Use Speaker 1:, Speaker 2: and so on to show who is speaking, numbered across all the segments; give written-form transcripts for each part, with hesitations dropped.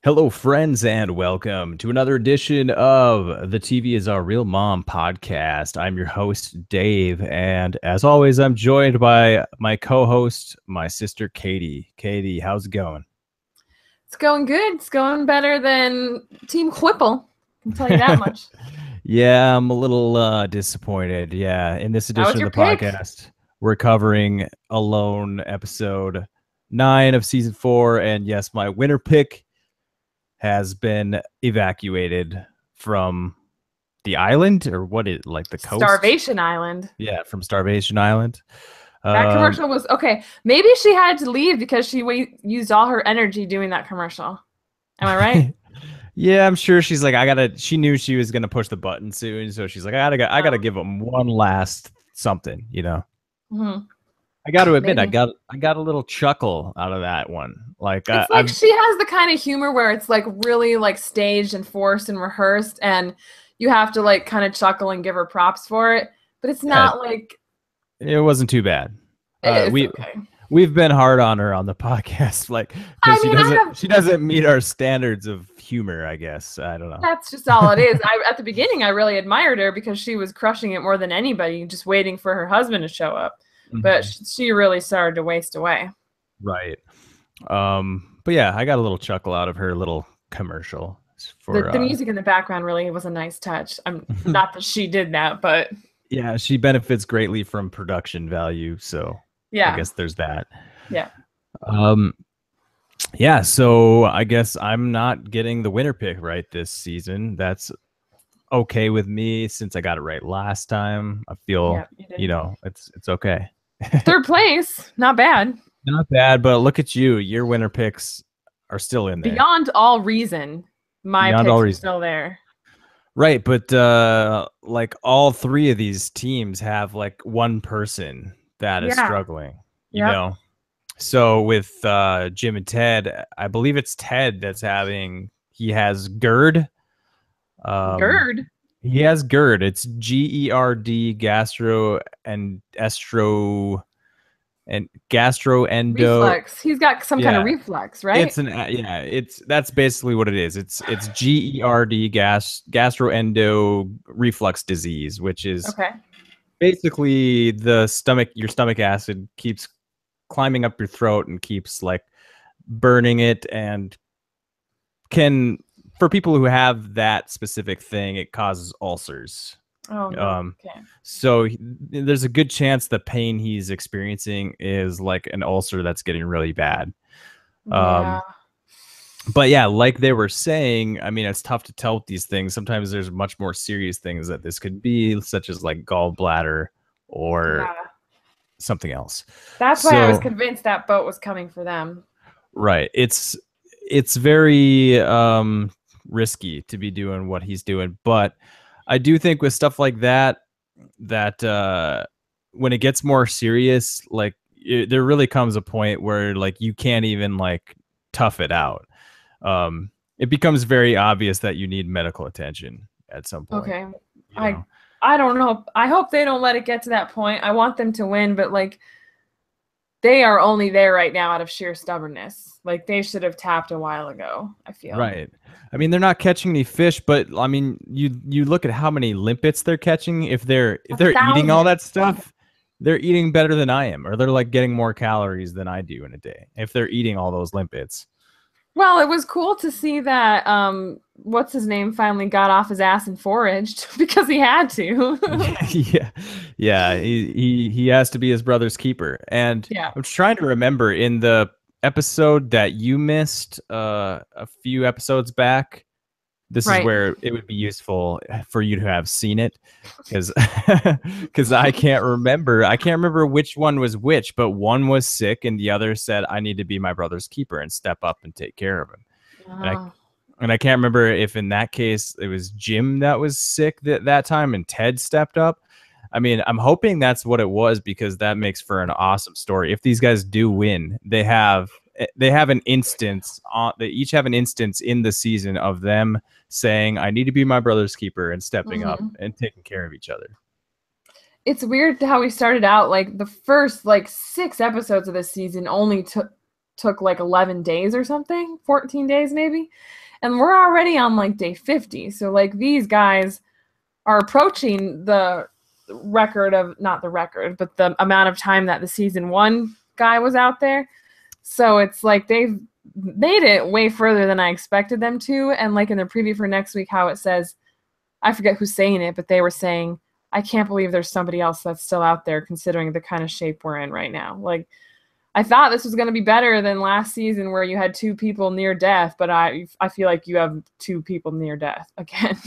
Speaker 1: Hello, friends, and welcome to another edition of the TV is Our Real Mom podcast. I'm your host, Dave, and as always, I'm joined by my co-host, my sister, Katie. Katie, how's it going?
Speaker 2: It's going good. It's going better than Team Whipple. I can tell you that much.
Speaker 1: Yeah, I'm a little disappointed. Yeah, in this
Speaker 2: That
Speaker 1: edition
Speaker 2: was
Speaker 1: of
Speaker 2: your
Speaker 1: the
Speaker 2: pick.
Speaker 1: podcast, we're covering Alone episode 9 of season 4, and yes, my winner pick has been evacuated from the island, or what is like the coast?
Speaker 2: Starvation Island.
Speaker 1: Yeah, from Starvation Island.
Speaker 2: That
Speaker 1: Um,
Speaker 2: commercial was okay. Maybe she had to leave because she used all her energy doing that commercial. Am I right?
Speaker 1: yeah, I'm sure she's like, I gotta. She knew she was gonna push the button soon, so she's like, I gotta give him one last something.
Speaker 2: Mhm.
Speaker 1: I got to admit, I
Speaker 2: Maybe.
Speaker 1: got I got a little chuckle out of that one. Like
Speaker 2: It's like
Speaker 1: I've
Speaker 2: she has the kind of humor where it's like really like staged and forced and rehearsed, and you have to like kind of chuckle and give her props for it. But it's
Speaker 1: yeah,
Speaker 2: not like
Speaker 1: it wasn't too bad. Uh,
Speaker 2: it's
Speaker 1: we
Speaker 2: okay.
Speaker 1: we've been hard on her on the podcast, like
Speaker 2: I
Speaker 1: because she
Speaker 2: mean, I
Speaker 1: doesn't
Speaker 2: have
Speaker 1: she doesn't meet our standards of humor. I guess I don't know.
Speaker 2: That's just all it is. At the beginning, I really admired her because she was crushing it more than anybody, just waiting for her husband to show up. But
Speaker 1: Mhm.
Speaker 2: she really started to waste away.
Speaker 1: Right. But yeah, I got a little chuckle out of her little commercial
Speaker 2: The
Speaker 1: for
Speaker 2: the music in the background really was a nice touch. I'm not that she did that, but
Speaker 1: yeah, she benefits greatly from production value, so I
Speaker 2: yeah,
Speaker 1: guess there's that.
Speaker 2: yeah.
Speaker 1: Um yeah, so I guess I'm not getting the winner pick right this season. That's okay with me since I got it right last time. I feel,
Speaker 2: Yeah, you did.
Speaker 1: it's okay.
Speaker 2: Third place, not bad.
Speaker 1: Not bad, but look at you. Your winner picks are still in there.
Speaker 2: Beyond all reason, my
Speaker 1: Beyond all
Speaker 2: picks are
Speaker 1: reason.
Speaker 2: still there.
Speaker 1: Right, but like all three of these teams have like one person that is
Speaker 2: Yeah.
Speaker 1: struggling, you
Speaker 2: Yep.
Speaker 1: know. So with Jim and Ted, I believe it's Ted that's having he has GERD. Um
Speaker 2: GERD.
Speaker 1: he has GERD. It's GERD, gastro and estro and gastroendo.
Speaker 2: Reflex. He's got some kind of
Speaker 1: Yeah,
Speaker 2: reflex, right?
Speaker 1: it's that's basically what it is. It's GERD, gastroendo reflux disease, which is
Speaker 2: Okay.
Speaker 1: basically your stomach acid keeps climbing up your throat and keeps like burning it, and can, for people who have that specific thing, it causes ulcers.
Speaker 2: Oh no.
Speaker 1: Um,
Speaker 2: Okay.
Speaker 1: so there's a good chance the pain he's experiencing is like an ulcer that's getting really bad.
Speaker 2: Yeah.
Speaker 1: Um, but yeah, like they were saying, I mean, it's tough to tell with these things. Sometimes there's much more serious things that this could be, such as like gallbladder or
Speaker 2: Yeah.
Speaker 1: something else.
Speaker 2: That's why I was
Speaker 1: So,
Speaker 2: convinced that boat was coming for them.
Speaker 1: right, it's very risky to be doing what he's doing, but I do think with stuff like that, that when it gets more serious, like there really comes a point where like you can't even like tough it out. It becomes very obvious that you need medical attention at some point.
Speaker 2: Okay.
Speaker 1: You
Speaker 2: I
Speaker 1: know,
Speaker 2: I don't know. I hope they don't let it get to that point. I want them to win, but like they are only there right now out of sheer stubbornness. Like they should have tapped a while ago, I feel.
Speaker 1: right? I mean, they're not catching any fish, but I mean, you look at how many limpets they're catching. If
Speaker 2: A
Speaker 1: they're eating all
Speaker 2: thousand.
Speaker 1: that stuff, they're eating better than I am, or they're like getting more calories than I do in a day. If they're eating all those limpets.
Speaker 2: Well, it was cool to see that what's his name finally got off his ass and foraged because he had to.
Speaker 1: Yeah, yeah. He has to be his brother's keeper. And
Speaker 2: Yeah.
Speaker 1: I'm trying to remember in the episode that you missed a few episodes back. This is
Speaker 2: Right.
Speaker 1: where it would be useful for you to have seen it, because because I can't remember which one was which, but one was sick and the other said, I need to be my brother's keeper and step up and take care of him. And I
Speaker 2: Oh,
Speaker 1: and I can't remember if in that case it was Jim that was sick that time and Ted stepped up. I mean, I'm hoping that's what it was, because that makes for an awesome story. If these guys do win, they have an instance on they each have an instance in the season of them saying, I need to be my brother's keeper, and stepping up
Speaker 2: mhm.
Speaker 1: and taking care of each other.
Speaker 2: It's weird how we started out like the first like 6 episodes of this season only took took like 11 days or something, 14 days maybe. And we're already on like day 50. So like these guys are approaching the record of, not the record, but the amount of time that the season 1 guy was out there. So it's like they've made it way further than I expected them to. And like in the preview for next week, how it says, I forget who's saying it, but they were saying, I can't believe there's somebody else that's still out there considering the kind of shape we're in right now. Like, I thought this was going to be better than last season where you had 2 people near death, but I feel like you have 2 people near death again.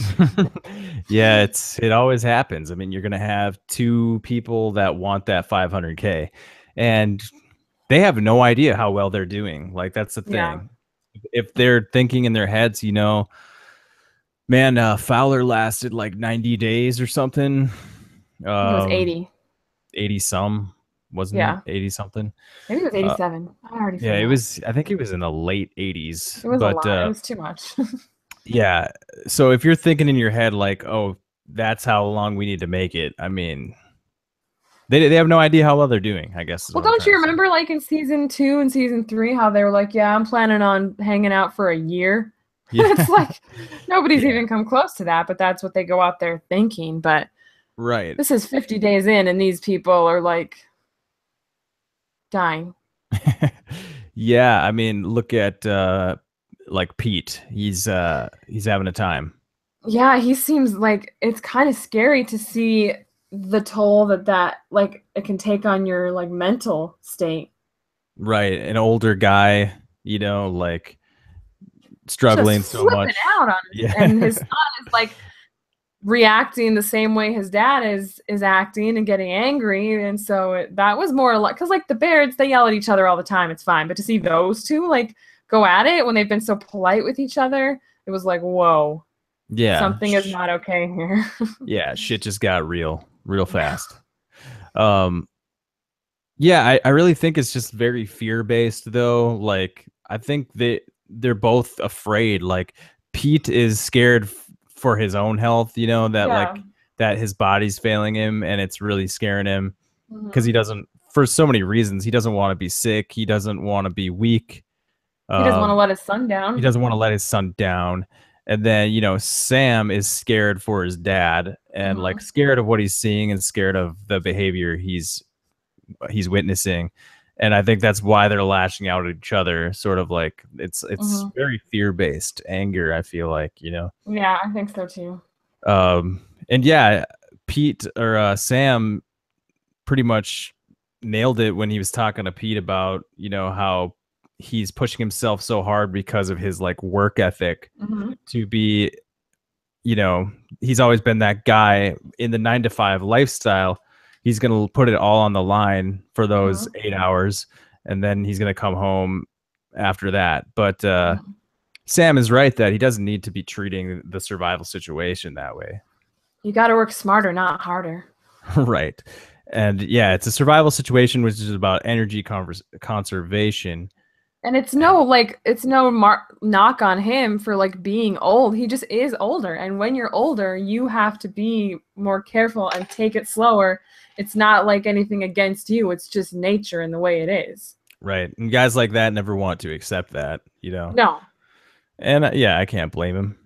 Speaker 1: Yeah, it always happens. I mean, you're going to have 2 people that want that 500K, and they have no idea how well they're doing. Like, that's the thing. Yeah. If they're thinking in their heads, you know, man, Fowler lasted like 90 days or something.
Speaker 2: It was 80.
Speaker 1: 80 some, wasn't it? 80 something.
Speaker 2: Maybe it was 87. I already forgot.
Speaker 1: Yeah, it was. I think it was in the late 80s.
Speaker 2: It was a lot. It was too much.
Speaker 1: Yeah. So if you're thinking in your head like, oh, that's how long we need to make it, I mean, they have no idea how well they're doing, I guess.
Speaker 2: Well, don't you remember like in season 2 and season 3 how they were like, yeah, I'm planning on hanging out for a year. Yeah. It's like nobody's even come close to that, but that's what they go out there thinking. But
Speaker 1: right,
Speaker 2: this is 50 days in, and these people are like dying.
Speaker 1: Yeah, I mean, look at like Pete. He's having a time.
Speaker 2: Yeah, he seems like it's kind of scary to see the toll that like it can take on your like mental state.
Speaker 1: Right, an older guy, you know, like struggling
Speaker 2: just
Speaker 1: so much
Speaker 2: out on it. And his son is like reacting the same way his dad is acting and getting angry. And so that was more like, because like the Bears, they yell at each other all the time, it's fine, but to see those 2 like go at it when they've been so polite with each other, it was like, whoa,
Speaker 1: yeah,
Speaker 2: something is not okay here.
Speaker 1: Yeah, shit just got real fast. Yeah, I really think it's just very fear-based though. Like, I think they're both afraid. Like, Pete is scared for his own health, you know, that like that his body's failing him and it's really scaring him because he doesn't, for so many reasons, he doesn't want to be sick, he doesn't want to be weak,
Speaker 2: he doesn't want to let his son down.
Speaker 1: He doesn't want to let his son down. And then, you know, Sam is scared for his dad and like scared of what he's seeing and scared of the behavior he's witnessing. And I think that's why they're lashing out at each other, sort of like it's very fear-based anger, I feel like, you know.
Speaker 2: Yeah, I think so too.
Speaker 1: And yeah, Pete or Sam pretty much nailed it when he was talking to Pete about, you know, how he's pushing himself so hard because of his like work ethic to be, you know, he's always been that guy in the 9-to-5 lifestyle. He's going to put it all on the line for those 8 hours, and then he's going to come home after that. But Sam is right that he doesn't need to be treating the survival situation that way.
Speaker 2: You got to work smarter, not harder.
Speaker 1: Right. And yeah, it's a survival situation, which is about energy conservation.
Speaker 2: And it's no knock on him for like being old. He just is older. And when you're older, you have to be more careful and take it slower. It's not like anything against you. It's just nature and the way it is.
Speaker 1: Right. And guys like that never want to accept that, you know?
Speaker 2: No.
Speaker 1: And yeah, I can't blame him.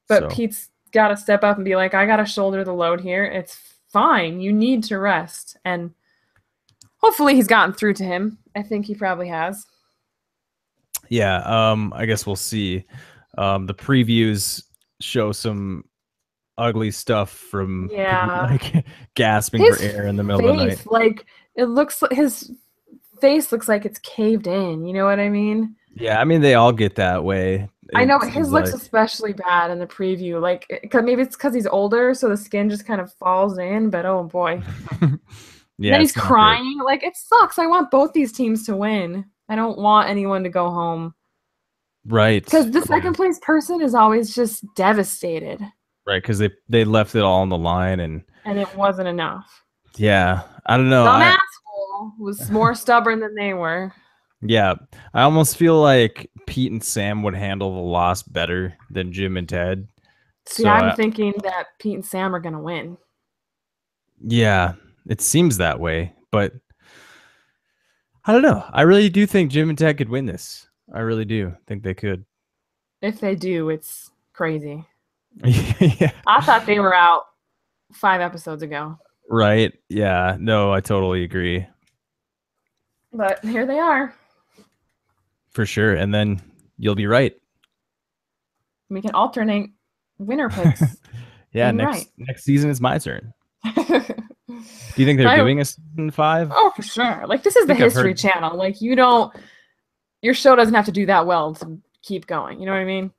Speaker 2: But Pete's got to step up and be like, I got to shoulder the load here. It's fine. You need to rest. And hopefully he's gotten through to him. I think he probably has.
Speaker 1: Yeah, I guess we'll see. The previews show some ugly stuff from Pete, like gasping for air in the middle of the night.
Speaker 2: Like it looks like his face looks like it's caved in. You know what I mean?
Speaker 1: Yeah, I mean they all get that way.
Speaker 2: I know, but his looks especially bad in the preview. Like maybe it's because he's older, so the skin just kind of falls in. But oh boy, yeah. Then he's crying. Good. Like it sucks. I want both these teams to win. I don't want anyone to go home.
Speaker 1: Right.
Speaker 2: Because the second place person is always just devastated.
Speaker 1: Right, because they left it all on the line and
Speaker 2: it wasn't enough.
Speaker 1: Yeah, I don't know.
Speaker 2: Some asshole was more stubborn than they were.
Speaker 1: Yeah, I almost feel like Pete and Sam would handle the loss better than Jim and Ted.
Speaker 2: See, so I'm thinking that Pete and Sam are going to win.
Speaker 1: Yeah, it seems that way, but I don't know. I really do think Jim and Ted could win this. I really do think they could.
Speaker 2: If they do, it's crazy.
Speaker 1: Yeah.
Speaker 2: I thought they were out 5 episodes ago.
Speaker 1: Right. Yeah. No, I totally agree.
Speaker 2: But here they are.
Speaker 1: For sure. And then you'll be right.
Speaker 2: We can alternate winner picks.
Speaker 1: Yeah,
Speaker 2: being right.
Speaker 1: next season is my turn. Do you think they're doing a season 5?
Speaker 2: Oh, for sure. Like, this is the History Channel. Like, your show doesn't have to do that well to keep going. You know what I mean?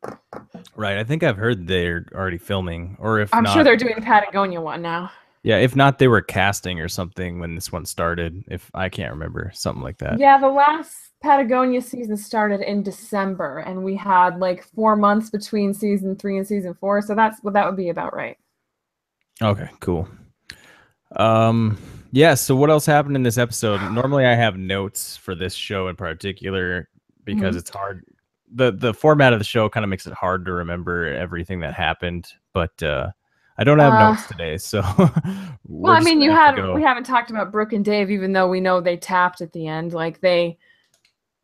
Speaker 1: Right. I think I've heard they're already filming, or if
Speaker 2: I'm
Speaker 1: not,
Speaker 2: sure they're doing the Patagonia one now.
Speaker 1: Yeah, if not, they were casting or something when this one started. If I can't remember, something like that.
Speaker 2: Yeah, the last Patagonia season started in December, and we had like 4 months between season 3 and season 4. So that would be about right.
Speaker 1: Okay, cool. Yeah, so what else happened in this episode? Normally I have notes for this show in particular because it's hard. The format of the show kind of makes it hard to remember everything that happened, but I don't have notes today, so
Speaker 2: well, I mean, we haven't talked about Brooke and Dave, even though we know they tapped at the end. Like,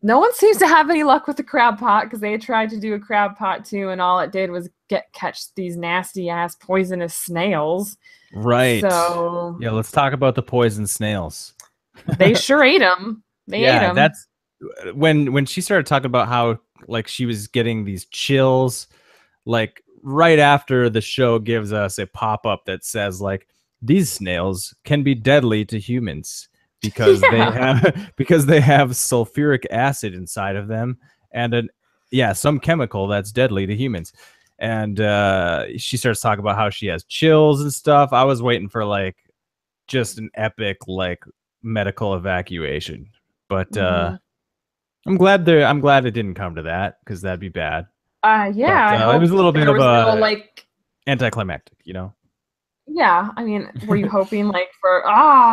Speaker 2: no one seems to have any luck with the crab pot, because they tried to do a crab pot too, and all it did was catch these nasty ass poisonous snails.
Speaker 1: Right.
Speaker 2: So
Speaker 1: yeah, let's talk about the poison snails.
Speaker 2: They sure ate them. They ate them.
Speaker 1: That's when she started talking about how like she was getting these chills, like right after the show gives us a pop-up that says like these snails can be deadly to humans because they have sulfuric acid inside of them and some chemical that's deadly to humans. And she starts talking about how she has chills and stuff. I was waiting for like just an epic like medical evacuation, but I'm glad it didn't come to that, because that'd be bad.
Speaker 2: Yeah,
Speaker 1: it was a little bit of a
Speaker 2: like
Speaker 1: anticlimactic, you know.
Speaker 2: Yeah, I mean, were you hoping like for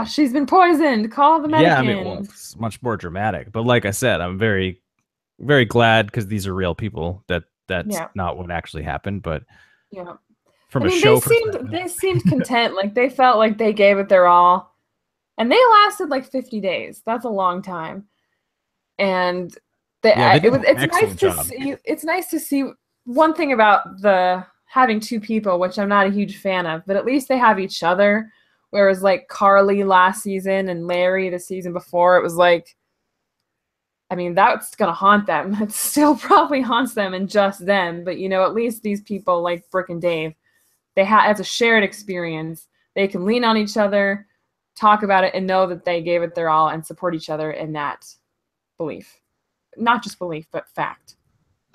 Speaker 2: she's been poisoned, call the medic?
Speaker 1: Yeah, I mean, well, it's much more dramatic. But like I said, I'm very, very glad, because these are real people. That's not what actually happened. But from a show perspective,
Speaker 2: they seemed content. Like, they felt like they gave it their all, and they lasted like 50 days. That's a long time. And it's nice to see one thing about the having 2 people, which I'm not a huge fan of, but at least they have each other. Whereas like Carly last season and Larry the season before, it was like, I mean, that's gonna haunt them. It still probably haunts them and just them. But at least these people like Brooke and Dave, it's a shared experience. They can lean on each other, talk about it, and know that they gave it their all and support each other in that belief. Not just belief, but fact.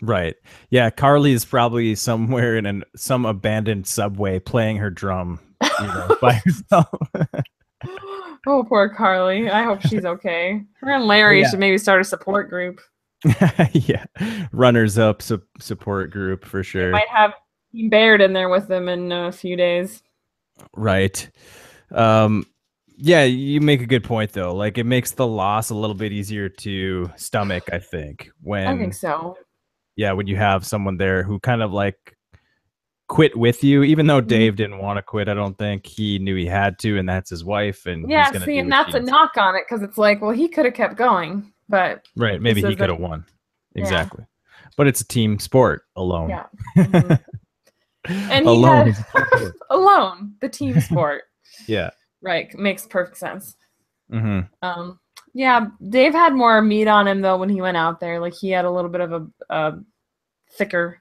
Speaker 1: Right. Yeah, Carly is probably somewhere in some abandoned subway playing her drum, by herself.
Speaker 2: Oh, poor Carly. I hope she's okay. Her and Larry should maybe start a support group.
Speaker 1: Yeah, runners up support group for sure.
Speaker 2: They might have Team Baird in there with them in a few days.
Speaker 1: Right. Yeah, you make a good point though. Like, it makes the loss a little bit easier to stomach, I think.
Speaker 2: I think so.
Speaker 1: Yeah, when you have someone there who kind of like quit with you, even though Dave didn't want to quit. I don't think he knew he had to, and that's his wife. And
Speaker 2: yeah, and that's a knock on it, because it's like, well, he could have kept going, but
Speaker 1: right, maybe he could have won. Exactly, but it's a team sport alone.
Speaker 2: Yeah, and alone, alone, the team sport.
Speaker 1: Yeah.
Speaker 2: Right, makes perfect sense. Yeah, Dave had more meat on him though when he went out there. Like, he had a little bit of a thicker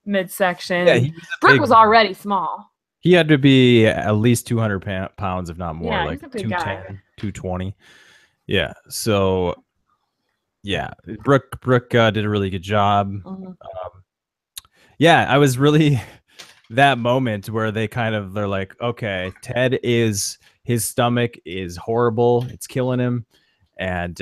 Speaker 2: midsection. Yeah, Brooke was already small.
Speaker 1: He had to be at least 200 pounds, if not more.
Speaker 2: Yeah,
Speaker 1: like
Speaker 2: he's a big 210,
Speaker 1: guy. 220. Yeah. So, yeah, Brooke did a really good job. Yeah, I was really that moment where they're like, okay, his stomach is horrible. It's killing him. And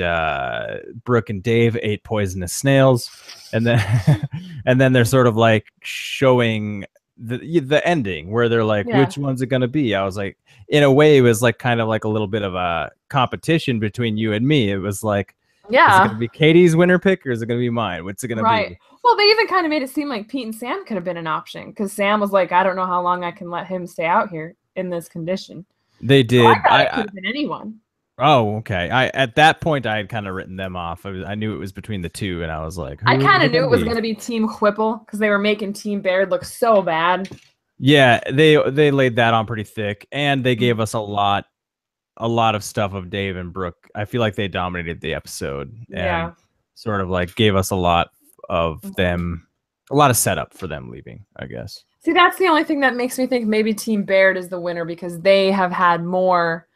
Speaker 1: Brooke and Dave ate poisonous snails. And then they're sort of like showing the ending where they're like, which one's it going to be? I was like, in a way, it was like kind of like a little bit of a competition between you and me. It was like, is it going to be Katie's winner pick, or is it going to be mine? What's it going to be?
Speaker 2: Well, they even kind of made it seem like Pete and Sam could have been an option, because Sam was like, I don't know how long I can let him stay out here in this condition.
Speaker 1: They did.
Speaker 2: So I thought it could have been anyone.
Speaker 1: Oh, okay. I at that point I had kind of written them off. I knew it was between the two, and I was like,
Speaker 2: I
Speaker 1: who
Speaker 2: kind
Speaker 1: is
Speaker 2: of
Speaker 1: it
Speaker 2: knew
Speaker 1: gonna
Speaker 2: it was
Speaker 1: be?
Speaker 2: going to be Team Whipple because they were making Team Baird look so bad.
Speaker 1: Yeah, they laid that on pretty thick, and they gave
Speaker 2: Mm.
Speaker 1: us a lot of stuff of Dave and Brooke. I feel like they dominated the episode and
Speaker 2: Yeah.
Speaker 1: sort of like gave us a lot of
Speaker 2: Mhm.
Speaker 1: them, a lot of setup for them leaving, I guess.
Speaker 2: See, that's the only thing that makes me think maybe Team Baird is the winner because they have had more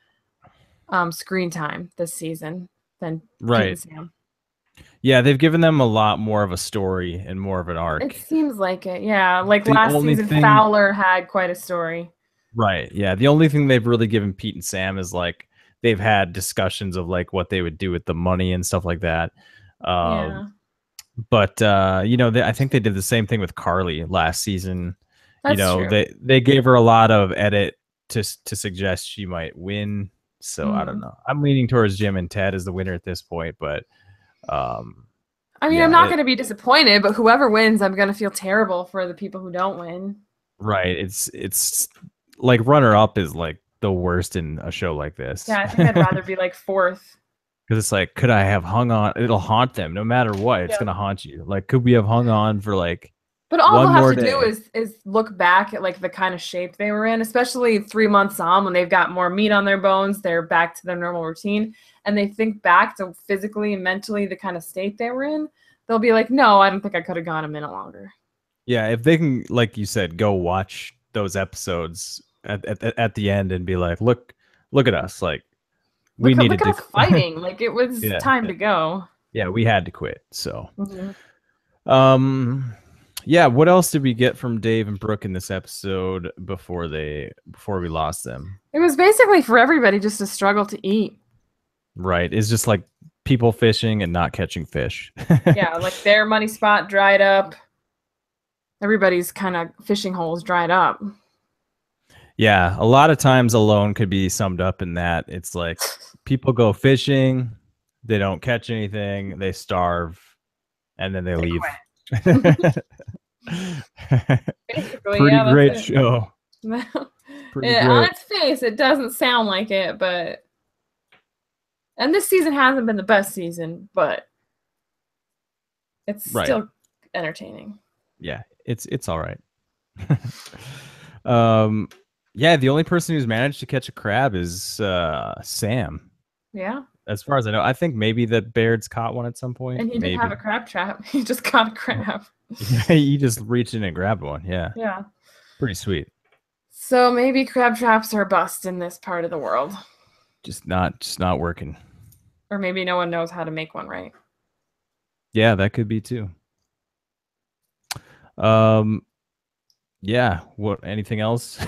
Speaker 2: screen time this season than Pete and
Speaker 1: Right.
Speaker 2: Sam.
Speaker 1: Yeah, they've given them a lot more of a story and more of an
Speaker 2: It
Speaker 1: arc.
Speaker 2: seems like it. Yeah. Like
Speaker 1: The
Speaker 2: last
Speaker 1: only
Speaker 2: season,
Speaker 1: thing,
Speaker 2: Fowler had quite a story.
Speaker 1: right. Yeah, the only thing they've really given Pete and Sam is like they've had discussions of like what they would do with the money and stuff like that. Um,
Speaker 2: Yeah.
Speaker 1: but I think they did the same thing with Carly last season.
Speaker 2: That's true.
Speaker 1: They gave her a lot of edit to suggest she might win. So I don't
Speaker 2: Hmm.
Speaker 1: know. I'm leaning towards Jim and Ted as the winner at this point, but um,
Speaker 2: I mean, I'm
Speaker 1: yeah,
Speaker 2: not going to be disappointed, but whoever wins, I'm going to feel terrible for the people who don't win.
Speaker 1: right. It's like runner up is like the worst in a show like this.
Speaker 2: Yeah, I think I'd rather be like fourth.
Speaker 1: Because it's like, could I have hung on? It'll haunt them no matter what. It's
Speaker 2: Yeah.
Speaker 1: gonna haunt you. Like, could we have hung on for like
Speaker 2: But all
Speaker 1: one
Speaker 2: they'll have
Speaker 1: more
Speaker 2: to do
Speaker 1: day?
Speaker 2: is look back at like the kind of shape they were in, especially 3 months on when they've got more meat on their bones, they're back to their normal routine, and they think back to physically and mentally the kind of state they were in. They'll be like, "No, I don't think I could have gone a minute longer."
Speaker 1: Yeah, if they can, like you said, go watch those episodes at the end and be like, look at us. Like we
Speaker 2: Look
Speaker 1: needed
Speaker 2: at
Speaker 1: to,
Speaker 2: us fighting. Like it was
Speaker 1: yeah,
Speaker 2: time to go.
Speaker 1: yeah, we had to quit. So,
Speaker 2: Mhm.
Speaker 1: um, yeah. What else did we get from Dave and Brooke in this episode before we lost them?
Speaker 2: It was basically for everybody just a struggle to eat.
Speaker 1: Right. It's just like people fishing and not catching fish.
Speaker 2: Yeah, like their money spot dried up. Everybody's kind of fishing holes dried up.
Speaker 1: Yeah, a lot of times alone could be summed up in that it's like people go fishing, they don't catch anything, they starve, and then they
Speaker 2: They
Speaker 1: leave.
Speaker 2: quit. Basically,
Speaker 1: Pretty
Speaker 2: yeah, that's
Speaker 1: great
Speaker 2: it.
Speaker 1: show. Pretty
Speaker 2: On
Speaker 1: great.
Speaker 2: its face, it doesn't sound like it, but and this season hasn't been the best season, but it's
Speaker 1: Right.
Speaker 2: still entertaining.
Speaker 1: Yeah, it's all right. um yeah, the only person who's managed to catch a crab is Sam.
Speaker 2: Yeah,
Speaker 1: As far as I know, I think maybe that Baird's caught one at some point.
Speaker 2: and he did have
Speaker 1: Maybe.
Speaker 2: a crab trap. He just caught a crab.
Speaker 1: He just reached in and grabbed one. Yeah.
Speaker 2: Yeah.
Speaker 1: Pretty sweet.
Speaker 2: So maybe crab traps are a bust in this part of the world,
Speaker 1: Just not working.
Speaker 2: or maybe no one knows how to make one right.
Speaker 1: Yeah, that could be too. Um, yeah. What? Anything else?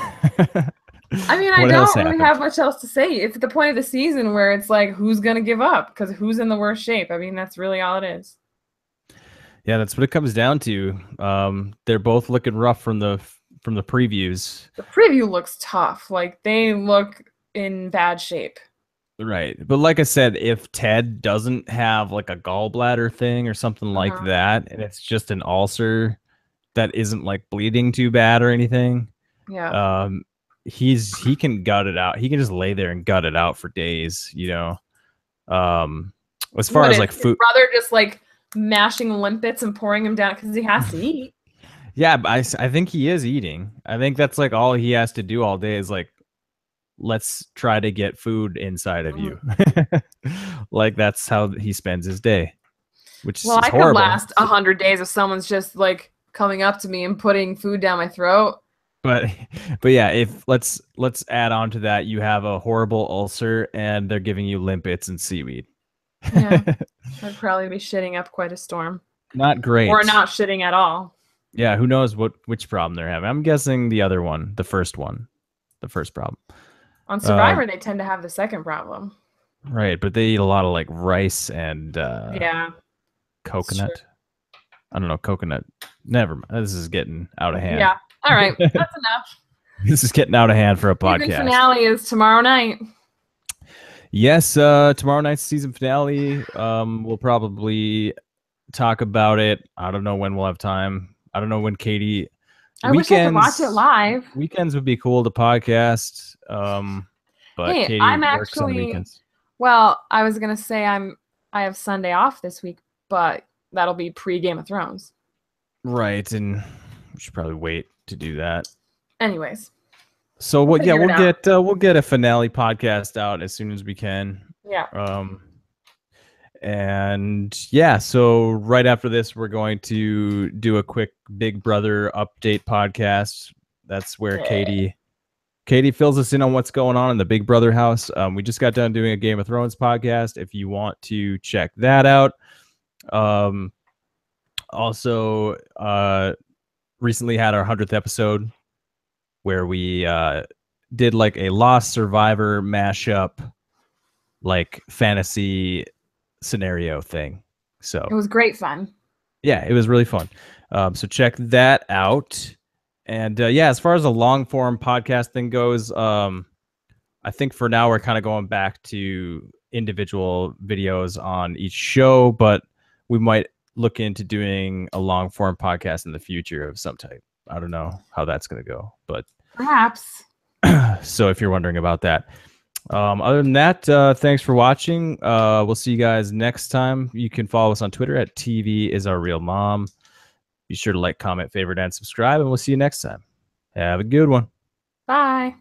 Speaker 2: I mean, I
Speaker 1: What else
Speaker 2: don't really
Speaker 1: happened?
Speaker 2: have much else to say. It's the point of the season where it's like, who's gonna give up? Because who's in the worst shape? I mean, that's really all it is.
Speaker 1: Yeah, that's what it comes down to. They're both looking rough from the previews.
Speaker 2: The preview looks tough. Like they look in bad shape.
Speaker 1: Right. But like I said, if Ted doesn't have like a gallbladder thing or something like
Speaker 2: Uh-huh.
Speaker 1: that, and it's just an ulcer that isn't like bleeding too bad or anything,
Speaker 2: Yeah.
Speaker 1: um, he can gut it out. He can just lay there and gut it out for days. As far
Speaker 2: What
Speaker 1: as
Speaker 2: is
Speaker 1: like
Speaker 2: his
Speaker 1: food,
Speaker 2: brother just like mashing limpets and pouring them down because he has to eat?
Speaker 1: yeah, but I think he is eating. I think that's like all he has to do all day is like, let's try to get food inside of
Speaker 2: Mhm.
Speaker 1: you. Like that's how he spends his day, which
Speaker 2: Well,
Speaker 1: is
Speaker 2: I could
Speaker 1: horrible.
Speaker 2: last 100 days if someone's just like coming up to me and putting food down my throat.
Speaker 1: But but yeah, if let's add on to that, you have a horrible ulcer and they're giving you limpets and seaweed.
Speaker 2: Yeah, I'd probably be shitting up quite a storm,
Speaker 1: Not
Speaker 2: or
Speaker 1: great.
Speaker 2: not shitting at all.
Speaker 1: Yeah, who knows which problem they're having. I'm guessing the other one, the first one, the first problem.
Speaker 2: On
Speaker 1: Uh,
Speaker 2: Survivor, they tend to have the second problem.
Speaker 1: right, but they eat a lot of like rice and
Speaker 2: Yeah, it's true.
Speaker 1: coconut. I don't know, coconut. Never mind. This is getting out of hand.
Speaker 2: Yeah. All right, that's enough.
Speaker 1: This is getting out of hand for a
Speaker 2: Season
Speaker 1: podcast.
Speaker 2: finale is tomorrow night.
Speaker 1: Yes, tomorrow night's season finale. We'll probably talk about it. I don't know when we'll have time. I don't know when Catie.
Speaker 2: I wish I could watch it live.
Speaker 1: Weekends would be cool to podcast. But
Speaker 2: Hey,
Speaker 1: Catie
Speaker 2: I'm
Speaker 1: works on
Speaker 2: actually
Speaker 1: weekends.
Speaker 2: Well, I was gonna say I have Sunday off this week, but that'll be pre Game of Thrones.
Speaker 1: Right, and we should probably wait to do that.
Speaker 2: Anyways,
Speaker 1: So
Speaker 2: we'll
Speaker 1: what? Yeah,
Speaker 2: figure it out.
Speaker 1: we'll get a finale podcast out as soon as we can.
Speaker 2: Yeah.
Speaker 1: And yeah, so right after this, we're going to do a quick Big Brother update podcast. That's where
Speaker 2: Yeah.
Speaker 1: Catie fills us in on what's going on in the Big Brother house. We just got done doing a Game of Thrones podcast. If you want to check that out, also recently had our 100th episode where we did like a Lost Survivor mashup, like fantasy scenario thing. So
Speaker 2: It was great fun.
Speaker 1: yeah, it was really fun. So check that out. And yeah, as far as the long form podcast thing goes, I think for now we're kind of going back to individual videos on each show, but we might look into doing a long form podcast in the future of some type. I don't know how that's going to go, but
Speaker 2: Perhaps.
Speaker 1: so if you're wondering about that. Other than that, thanks for watching. We'll see you guys next time. You can follow us on Twitter at TV is our real mom. Be sure to like, comment, favorite, and subscribe, and we'll see you next time. Have a good one.
Speaker 2: Bye.